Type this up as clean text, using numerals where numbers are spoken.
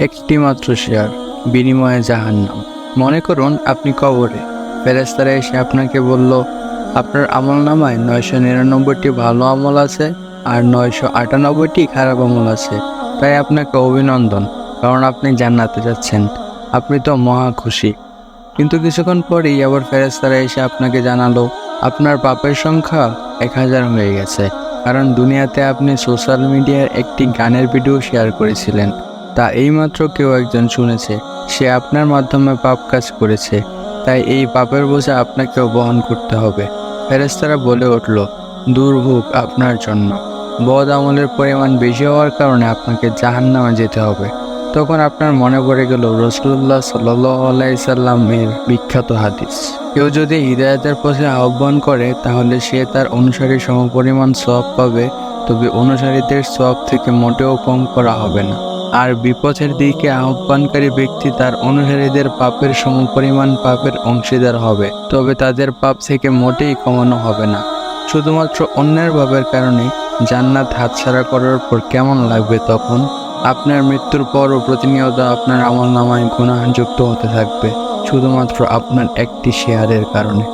একটি মাত্র শেয়ার, বিনিময়ে জাহান্নাম। মনে করুন আপনি কবরে, ফেরেশতারা এসে আপনাকে বলল, আপনার আমলনামায় 999টি ভালো আমল আছে আর 998টি খারাপ আমল আছে, তাই আপনাকে অভিনন্দন, কারণ আপনি জান্নাতে যাচ্ছেন। আপনি তো মহা খুশি। কিন্তু কিছুক্ষণ পরেই আবার ফেরেশতারা এসে আপনাকে জানালো, আপনার পাপের সংখ্যা 1000 হয়ে গেছে, কারণ দুনিয়াতে আপনি সোশ্যাল মিডিয়ার একটি গানের ভিডিও শেয়ার করেছিলেন। তা এইমাত্র কেউ একজন শুনেছে, সে আপনার মাধ্যমে পাপ কাজ করেছে, তাই এই পাপের বোঝা আপনাকেও বহন করতে হবে। ফেরেশতারা বলে উঠল, দুর্ভোগ আপনার জন্য, বদ আমলের পরিমাণ বেশি হওয়ার কারণে আপনাকে জাহান্নামে যেতে হবে। তখন আপনার মনে পড়ে গেল রাসূলুল্লাহ সাল্লাল্লাহু আলাইহি সাল্লামের বিখ্যাত হাদিস, কেউ যদি হিদায়াতের পথে আহ্বান করে তাহলে সে তার অনুসারীর সমপরিমাণ সওয়াব পাবে, তবে অনুসারীদের সওয়াব থেকে মোটেও কম করা হবে না। আর বিপথের দিকে আহ্বানকারী ব্যক্তি তার অনুসারীদের পাপের সমপরিমাণ পাপের অংশীদার হবে, তবে তাদের পাপ থেকে মোটেই কমানো হবে না। শুধুমাত্র অন্যের পাপের কারণে জান্নাত হাতছাড়া করার পর কেমন লাগবে তখন? আপনার মৃত্যুর পরও প্রতিনিয়ত আপনার আমলনামায় গুনাহ যুক্ত হতে থাকবে, শুধুমাত্র আপনার একটি শেয়ারের কারণে।